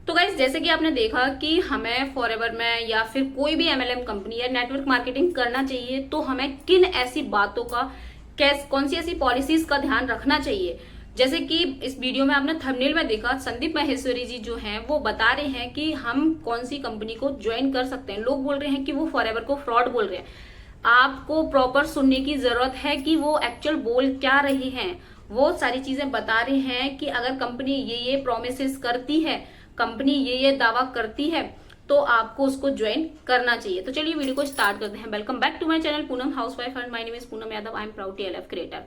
तो गाइस जैसे कि आपने देखा कि हमें फॉरएवर में या फिर कोई भी एमएलएम कंपनी या नेटवर्क मार्केटिंग करना चाहिए तो हमें किन ऐसी बातों का कैस कौन सी ऐसी पॉलिसीज का ध्यान रखना चाहिए। जैसे कि इस वीडियो में आपने थंबनेल में देखा, संदीप माहेश्वरी जी जो हैं वो बता रहे हैं कि हम कौन सी कंपनी को ज्वाइन कर सकते हैं। लोग बोल रहे हैं कि वो फॉरएवर को फ्रॉड बोल रहे हैं। आपको प्रॉपर सुनने की जरूरत है कि वो एक्चुअल बोल क्या रहे हैं। वो सारी चीजें बता रहे हैं कि अगर कंपनी ये प्रोमिस करती है, कंपनी ये दावा करती है, तो आपको उसको ज्वाइन करना चाहिए। तो चलिए वीडियो को स्टार्ट करते हैं। Welcome back to my channel Poonam housewife and my name is Poonam Yadav. I am proud TLF creator.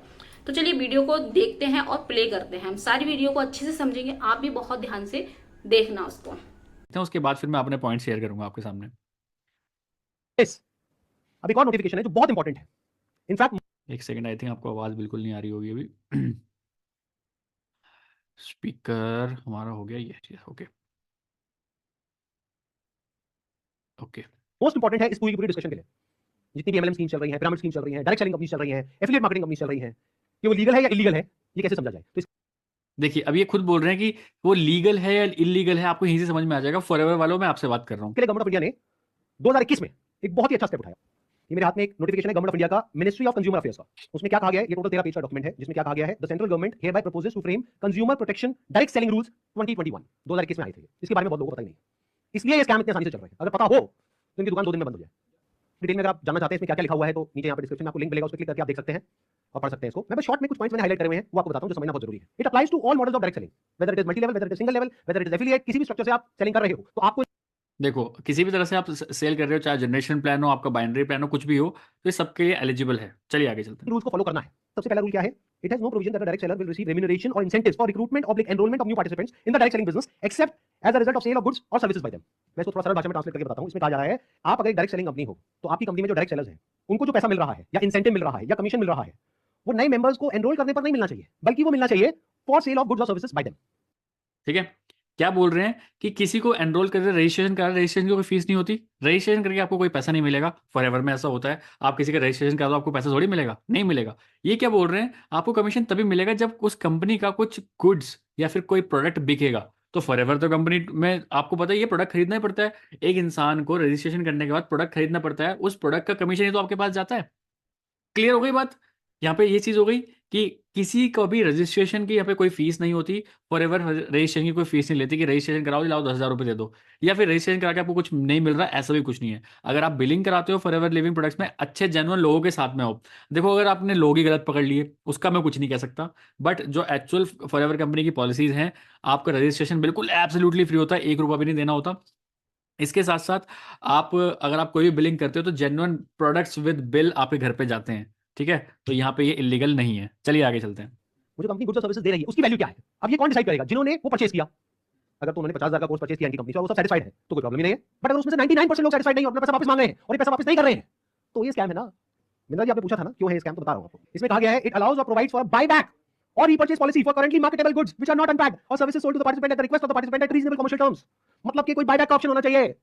तो चलिए वीडियो को देखते हैं और प्ले करते हैं। हम सारी वीडियो को अच्छे से समझेंगे, आप भी बहुत ध्यान से देखना उसको। उसके बाद फिर मैं अपने पॉइंट शेयर करूंगा आपके सामने। yes. अब एक और नोटिफिकेशन है जो बहुत इंपॉर्टेंट है। इनफैक्ट एक सेकंड, आई थिंक आपको आवाज बिल्कुल नहीं आ रही होगी अभी। स्पीकर हमारा हो गया ये। Okay okay. मोस्ट इंपॉर्टेंट है इस पूरी की पूरी डिस्कशन के लिए। जितनी भी एमएलएम स्कीम चल रही है, पिरामिड स्कीम चल रही है, डायरेक्ट सेलिंग कंपनी चल रही है, एफिलिएट मार्केटिंग कंपनी चल रही है, कि वो लीगल है या इलीगल है, ये कैसे समझा जाए। तो देखिए, अब ये खुद बोल रहे हैं कि वो लीगल है या इलीगल है, आपको यहीं से समझ में आ जाएगा। फॉरएवर वालों में आपसे बात कर रहा हूँ। इसके लिए गवर्नमेंट ऑफ इंडिया ने 2021 में एक बहुत ही अच्छा स्टेप उठाया। ये मेरे हाथ में एक नोटिफिकेशन है गवर्नमेंट ऑफ इंडिया का, मिनिस्ट्री ऑफ कंज्यूमर अफेयर्स का। उसमें क्या कहा गया है, ये टोटल 13 पेज का डॉक्यूमेंट है, जिसमें क्या कहा गया है, the central government hereby proposes to frame consumer protection direct selling rules 2021। 2021 में आए थे। इसके बारे में बहुत लोगों को पता ही नहीं, इसलिए ये स्कैम इतने आसानी से चल रहे हैं। अगर पता हो तो इनकी दुकान 2 दिन में बंद हो जाए। डिटेल में अगर आप जानना चाहते हैं इसमें क्या क्या लिखा हुआ है, तो नीचे यहाँ पे डिस्क्रिप्शन में आपको लिंक मिलेगा, उस पर क्लिक करके आप देख सकते हैं और पढ़ सकते हैं इसको। मैं बस शॉर्ट में कुछ पॉइंट्स मैंने हाईलाइट करे हुए हैं, वो आपको बताता हूं जो समझना बहुत जरूरी है। It applies to all models of direct selling, whether it is multi level, whether it is single level, whether it is affiliate. किसी भी स्ट्रक्चर से आप सेलिंग कर रहे हो तो आपको देखो, किसी भी तरह से आप सेल कर रहे हो, चाहे जनरेशन प्लान हो, आपका बाइनरी प्लान हो, कुछ भी हो, तो ये सबके लिए एलिजिबल है। चलिए आगे चलते हैं। रूल्स को फॉलो करना है। सबसे पहला रूल क्या है, it has no provision that the direct seller will receive remuneration और इंसेंटिव्स फॉर रिक्रूटमेंट और enrolment of new participants in the direct selling business except as a result of sale of goods और services by them. मैं इसको थोड़ा सरल भाषा में translate करके बताता हूं। इसमें कहा जा रहा है, आप अगर एक डायरेक्ट सेलिंग कंपनी हो तो आपकी कंपनी में जो डायरेक्ट सेलर्स हैं, उनको जो पैसा मिल रहा है या इंसेंटिव मिल रहा है या कमीशन मिल रहा है, वो नए मेंबर्स को एनरोल करने पर नहीं मिलना चाहिए, बल्कि वो मिलना चाहिए फॉर सेल ऑफ गुड्स और सर्विसेज बाय देम। ठीक है, क्या बोल रहे हैं कि किसी को एनरोल करके रजिस्ट्रेशन करा, रजिस्ट्रेशन की कोई फीस नहीं होती, रजिस्ट्रेशन करके आपको कोई पैसा नहीं मिलेगा। फॉरएवर में ऐसा होता है, आप किसी का रजिस्ट्रेशन करा दो, आपको पैसा थोड़ी मिलेगा, नहीं मिलेगा। ये क्या बोल रहे हैं, आपको कमीशन तभी मिलेगा जब उस कंपनी का कुछ गुड्स या फिर कोई प्रोडक्ट बिकेगा। तो फॉरएवर तो कंपनी में आपको पता है ये प्रोडक्ट खरीदना ही पड़ता है। एक इंसान को रजिस्ट्रेशन करने के बाद प्रोडक्ट खरीदना पड़ता है, उस प्रोडक्ट का कमीशन ही तो आपके पास जाता है। क्लियर हो गई बात। यहाँ पे ये चीज हो गई कि किसी को भी रजिस्ट्रेशन की यहाँ पे कोई फीस नहीं होती। फॉरएवर रजिस्ट्रेशन की कोई फीस नहीं लेती कि रजिस्ट्रेशन कराओ जी, लाओ 10,000 रुपये दे दो, या फिर रजिस्ट्रेशन करा के आपको कुछ नहीं मिल रहा, ऐसा भी कुछ नहीं है। अगर आप बिलिंग कराते हो फॉरएवर लिविंग प्रोडक्ट्स में, अच्छे जेन्युइन लोगों के साथ में हो। देखो, अगर आपने लोग ही गलत पकड़ लिए, उसका मैं कुछ नहीं कह सकता, बट जो एक्चुअल फॉरएवर कंपनी की पॉलिसीज हैं, आपका रजिस्ट्रेशन बिल्कुल एब्सोल्युटली फ्री होता है, 1 रुपया भी नहीं देना होता। इसके साथ साथ आप अगर आप कोई भी बिलिंग करते हो तो जेन्युइन प्रोडक्ट्स विद बिल आपके घर पे जाते हैं। ठीक है, तो यहाँ पे ये इलीगल नहीं है। चलिए आगे चलते हैं। मुझे कंपनी गुड्स और सर्विसेज दे रही है, उसकी वैल्यू क्या है। अब ये कौन डिसाइड करेगा, जिन्होंने वो परचेज किया। अगर तो उन्होंने 50,000 का कोर्स परचेज किया इनकी कंपनी से और वो सब सेटिस्फाइड है तो कोई प्रॉब्लम ही नहीं है। बट अगर उसमें से 99% लोग सेटिस्फाइड नहीं और अपना पैसा वापस मांग रहे हैं और ये पैसा वापस नहीं कर रहे हैं, तो ये स्कैम है ना। मिंद्रा जी, आपने पूछा था ना क्यों है स्कैम, तो बता रहा हूं आपको। इसमें कहा गया है, इट अलाउज और प्रोवाइड्स फॉर बाय बैक और repurchase policy for currently marketable goods which are not unpacked और services sold to the participant at the request of the participant at reasonable commercial terms. मतलब कि कोई buy back का option होना चाहिए।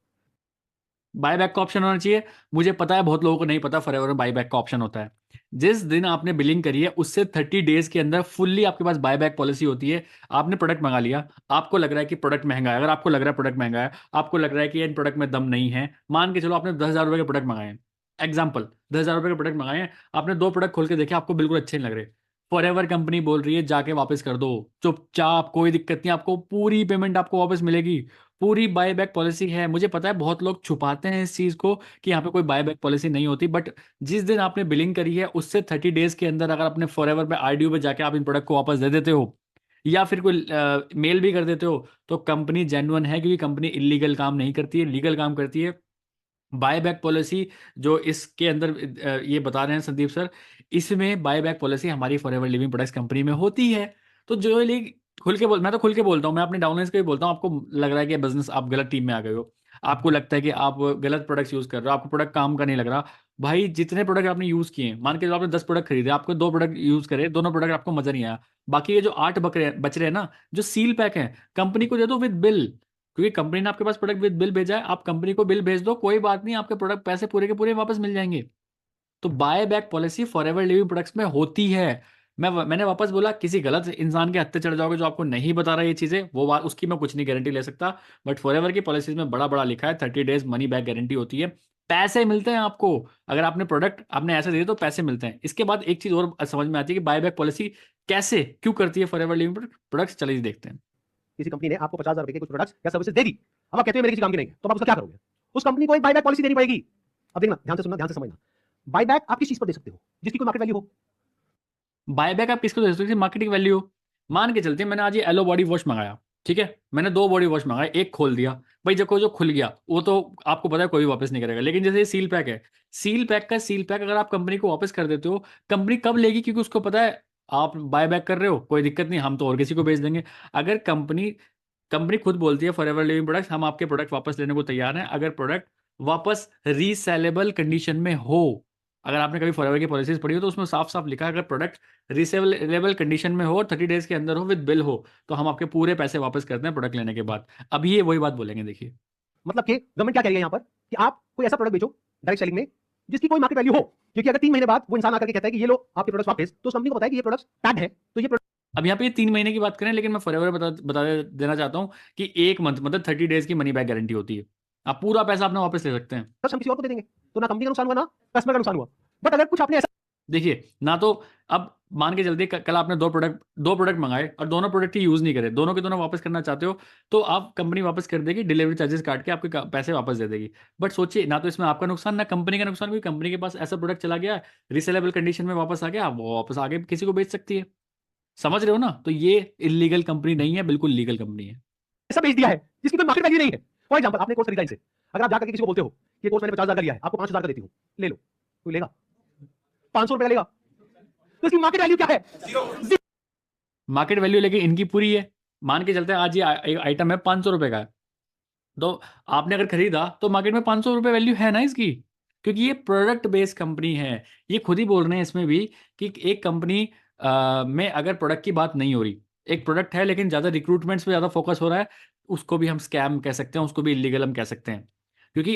Buyback का option होना चाहिए। मुझे पता है बहुत लोगों को नहीं पता, फॉरएवर में बायबैक का ऑप्शन होता है। जिस दिन आपने बिलिंग करी है उससे 30 डेज के अंदर फुल्ली आपके पास बायबैक पॉलिसी होती है। आपने प्रोडक्ट मंगा लिया, आपको लग रहा है कि प्रोडक्ट महंगा है, अगर आपको लग रहा है प्रोडक्ट महंगा है, आपको लग रहा है कि इन प्रोडक्ट में दम नहीं है, मान के चलो आपने 10,000 रुपए के प्रोडक्ट मंगाए हैं, एग्जाम्पल 10,000 रुपए के प्रोडक्ट मंगाए हैं, आपने 2 प्रोडक्ट खोल के देखे, आपको बिल्कुल अच्छे नहीं लग रहे। फॉरएवर कंपनी बोल रही है जाके वापस कर दो, चुपचाप, कोई दिक्कत नहीं, आपको पूरी पेमेंट आपको वापस मिलेगी। पूरी बायबैक पॉलिसी है। मुझे पता है बहुत लोग छुपाते हैं इस चीज को कि यहाँ पे कोई बायबैक पॉलिसी नहीं होती, बट जिस दिन आपने बिलिंग करी है उससे 30 डेज के अंदर अगर अपने फॉरएवर पे आरडीओ पे जाके आप इन प्रोडक्ट को वापस दे देते हो या फिर कोई मेल भी कर देते हो, तो कंपनी जेन्युइन है, क्योंकि कंपनी इलीगल काम नहीं करती है, लीगल काम करती है। बायबैक पॉलिसी जो इसके अंदर ये बता रहे हैं संदीप सर, इसमें बायबैक पॉलिसी हमारी फॉरएवर लिविंग प्रोडक्ट्स कंपनी में होती है। तो जो लोग खुल के मैं तो खुल के बोलता हूँ, मैं अपने डाउनलाइंस को भी बोलता हूँ, आपको लग रहा है कि बिजनेस आप गलत टीम में आ गए हो, आपको लगता है कि आप गलत प्रोडक्ट्स यूज कर रहे हो, आपको प्रोडक्ट काम का नहीं लग रहा, भाई जितने प्रोडक्ट आपने यूज किए, मान के जो आपने 10 प्रोडक्ट खरीदे, आपको 2 प्रोडक्ट यूज करे, दोनों प्रोडक्ट आपको मजा नहीं आया, बाकी ये जो 8 बच रहे हैं ना, जो सील पैक है, कंपनी को दे दो विद बिल, क्योंकि कंपनी ने आपके पास प्रोडक्ट विद बिल भेजा है, आप कंपनी को बिल भेज दो, कोई बात नहीं, आपके प्रोडक्ट पैसे पूरे के पूरे वापस मिल जाएंगे। तो buy back policy forever living products में होती है। मैंने वापस बोला, किसी गलत इंसान के हत्थे चढ़ जाओगे जो आपको नहीं बता रहा ये चीज़ें, वो बात उसकी मैं कुछ नहीं गारंटी ले सकता। बट फॉरएवर की पॉलिसीज में बड़ा बड़ा लिखा है 30 डेज मनी बैक गारंटी होती है, पैसे मिलते हैं आपको। अगर आपने प्रोडक्ट आपने ऐसे दिए तो पैसे मिलते हैं। इसके बाद एक चीज़ और समझ में आती है कि बायबैक पॉलिसी कैसे क्यों करती है फॉरएवर लिविंग प्रोडक्ट्स। चलिए देखते हैं। किसी कंपनी ने आपको 50,000 रुपए के कुछ प्रोडक्ट्स या सर्विसेज दे दी, अब आप कहते हो मेरे किसी काम की नहीं है, तो आप उसका क्या करोगे? उस कंपनी को एक बायबैक पॉलिसी देनी पड़ेगी। अब देखना, ध्यान से सुनना, ध्यान से समझना, बायबैक आप किस चीज पर दे सकते हो जिसकी कोई मार्केट वैल्यू हो। बायबैक आप किसको दे सकते हो? Marketing value. मान के चलते हैं मैंने आज ये एलो बॉडी वॉश मंगाया, ठीक है, मैंने 2 बॉडी वॉश मंगाए, एक खोल दिया भाई, जब जो खुल गया वो तो आपको पता है कोई वापस नहीं करेगा। लेकिन जैसे ये सील पैक है, सील पैक अगर आप कंपनी को वापस कर देते हो, कंपनी कब लेगी? क्योंकि उसको पता है आप बाय बैक कर रहे हो, कोई दिक्कत नहीं, हम तो और किसी को बेच देंगे। अगर कंपनी खुद बोलती है फॉरएवर लिविंग प्रोडक्ट्स, हम आपके प्रोडक्ट वापस लेने को तैयार हैं अगर प्रोडक्ट वापस रीसेलेबल कंडीशन में हो। अगर आपने कभी फॉरएवर की पॉलिसीज पढ़ी हो तो उसमें साफ साफ लिखा है अगर प्रोडक्ट रीसेलेबल कंडीशन में हो, 30 डेज के अंदर हो, विद बिल हो, तो हम आपके पूरे पैसे वापस करते हैं प्रोडक्ट लेने के बाद। अब ये वही बात बोलेंगे, देखिए। मतलब कि गवर्नमेंट क्या कह रही है यहाँ पर कि आप कोई ऐसा प्रोडक्ट बेचो डायरेक्ट सेलिंग में जिसकी कोई मार्केट वैल्यू हो, क्योंकि अगर 3 महीने बाद वो इंसान आकर के कहता है कि ये लो आपके प्रोडक्ट्स वापस, तो उस कंपनी को पता है कि ये प्रोडक्ट्स टैग है, तो ये अब यहाँ पे 3 महीने की बात करें, लेकिन मैं फॉरएवर बता देना चाहता हूँ कि 1 मंथ मतलब 30 डेज की मनी बैक गारंटी होती है। आप पूरा पैसा अपना वापस ले सकते हैं। प्रोडक्ट्स हम किसी और को दे देंगे, तो ना कंपनी का नुकसान हुआ ना कस्टमर का नुकसान हुआ। बट अगर कुछ आपने ऐसा देखिए ना, तो अब मान के चलते कल आपने दो प्रोडक्ट मंगाए और दोनों प्रोडक्ट ही यूज नहीं करे, दोनों के दोनों वापस करना चाहते हो, तो आप कंपनी वापस कर देगी, डिलीवरी चार्जेस काट के आपके पैसे वापस दे देगी। बट सोचिए ना, तो इसमें आपका नुकसान ना कंपनी का नुकसान, क्योंकि कंपनी के पास ऐसा प्रोडक्ट चला गया रिसेलेबल कंडीशन में वापस आ गया, वो वापस आगे किसी को बेच सकती है। समझ रहे हो ना? तो ये इलीगल कंपनी नहीं है, बिल्कुल लीगल कंपनी है। ऐसा बेच दिया है जिसकी कोई मार्केट वैल्यू नहीं है। फॉर एग्जांपल, आपने कोर्स खरीदा इनसे, अगर आप जाकर के किसी को बोलते हो कि ये कोर्स मैंने 50,000 का लिया है, आपको 5,000 का देती हूँ, ले लो, कोई लेगा? 500 रुपए का लेगा? तो इसकी मार्केट वैल्यू क्या है? मार्केट वैल्यू लेकिन इनकी पूरी है। मान के चलते हैं आज ये आइटम है 500 रुपए का है, तो आपने अगर खरीदा तो मार्केट में 500 रुपए वैल्यू है ना इसकी, क्योंकि ये प्रोडक्ट बेस्ड कंपनी है। ये खुद ही बोल रहे हैं इसमें भी कि एक कंपनी में अगर प्रोडक्ट की बात नहीं हो रही, एक प्रोडक्ट है लेकिन ज़्यादा रिक्रूटमेंट्स पे ज़्यादा फोकस हो रहा है, उसको भी हम स्कैम कह सकते हैं, उसको भी इलीगल हम कह सकते हैं। क्योंकि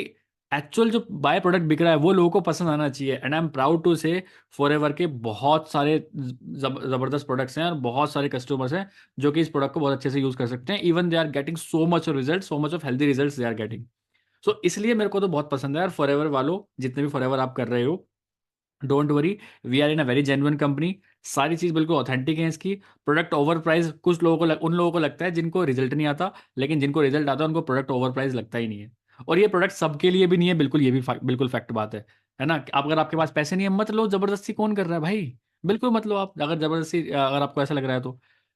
एक्चुअल जो बाय प्रोडक्ट बिक रहा है वो लोगों को पसंद आना चाहिए। And I am proud to say forever के बहुत सारे ज़बरदस्त प्रोडक्ट्स हैं और बहुत सारे कस्टमर्स हैं जो कि इस प्रोडक्ट को बहुत अच्छे से यूज़ कर सकते हैं। Even they are getting so much result, so much of healthy results they are getting. So इसलिए मेरे को तो बहुत पसंद है यार फॉरएवर वालों, जितने भी फॉरएवर आप कर रहे हो, don't worry, we are in a very genuine company. सारी चीज़ बिल्कुल ऑथेंटिक है इसकी। प्रोडक्ट ओवर प्राइस कुछ लोगों को उन लोगों को लगता है जिनको रिजल्ट नहीं आता, लेकिन जिनको रिजल्ट आता है उनको प्रोडक्ट ओवर प्राइस लगता ही नहीं है। और ये प्रोडक्ट सबके लिए भी नहीं है, बिल्कुल, ये भी बिल्कुल फैक्ट बात है ना? अगर आपके पास पैसे नहीं है मत लो, जबरदस्ती कौन कर रहा है भाई? बिल्कुल मत लो आप, अगर जबरदस्ती अगर आपको ऐसा लग रहा है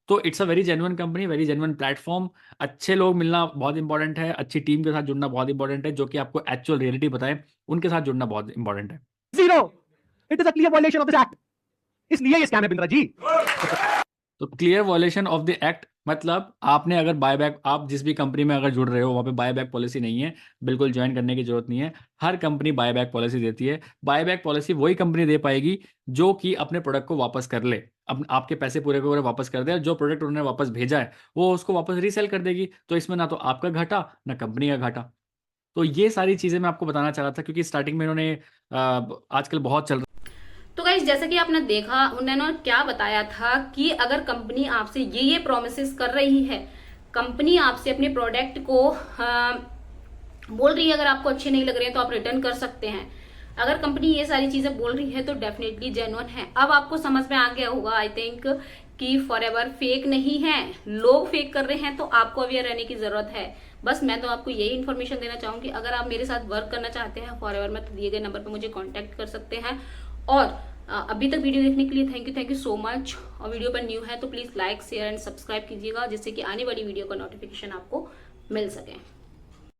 तो it's a very genuine company, very genuine platform. अच्छे लोग मिलना बहुत इंपॉर्टेंट है, अच्छी टीम के साथ जुड़ना बहुत इंपॉर्टेंट है, जो कि आपको एक्चुअल रियलिटी बताए, उनके साथ जुड़ना बहुत इंपॉर्टेंट है। Zero, it is a clear violation of this act, इसलिए ये स्कैम है बिंद्रा जी। तो clear violation of the act मतलब आपने अगर बायबैक, आप जिस भी कंपनी में अगर जुड़ रहे हो वहाँ पे बायबैक पॉलिसी नहीं है, बिल्कुल ज्वाइन करने की जरूरत नहीं है। हर कंपनी बायबैक पॉलिसी देती है। बायबैक पॉलिसी वही कंपनी दे पाएगी जो कि अपने प्रोडक्ट को वापस कर ले, आपके पैसे पूरे के पूरे वापस कर दे, जो प्रोडक्ट उन्होंने वापस भेजा है वो उसको वापस रीसेल कर देगी। तो इसमें ना तो आपका घाटा ना कंपनी का घाटा। तो ये सारी चीज़ें मैं आपको बताना चाह रहा था, क्योंकि स्टार्टिंग में इन्होंने आजकल बहुत चल तो गाइस, जैसे कि आपने देखा उन्होंने क्या बताया था कि अगर कंपनी आपसे ये प्रोमिसेस कर रही है, कंपनी आपसे अपने प्रोडक्ट को बोल रही है अगर आपको अच्छे नहीं लग रहे हैं तो आप रिटर्न कर सकते हैं, अगर कंपनी ये सारी चीजें बोल रही है तो डेफिनेटली जेन्युइन है। अब आपको समझ में आ गया होगा आई थिंक कि फॉरएवर फेक नहीं है, लोग फेक कर रहे हैं, तो आपको अवेयर रहने की जरूरत है। बस मैं तो आपको यही इन्फॉर्मेशन देना चाहूंगी। अगर आप मेरे साथ वर्क करना चाहते हैं फॉरएवर में तो दिए गए नंबर पर मुझे कॉन्टेक्ट कर सकते हैं। और अभी तक वीडियो देखने के लिए थैंक यू सो मच। और वीडियो पर न्यू है तो please like share and subscribe कीजिएगा, जिससे कि आने वाली वीडियो का नोटिफिकेशन आपको मिल सके।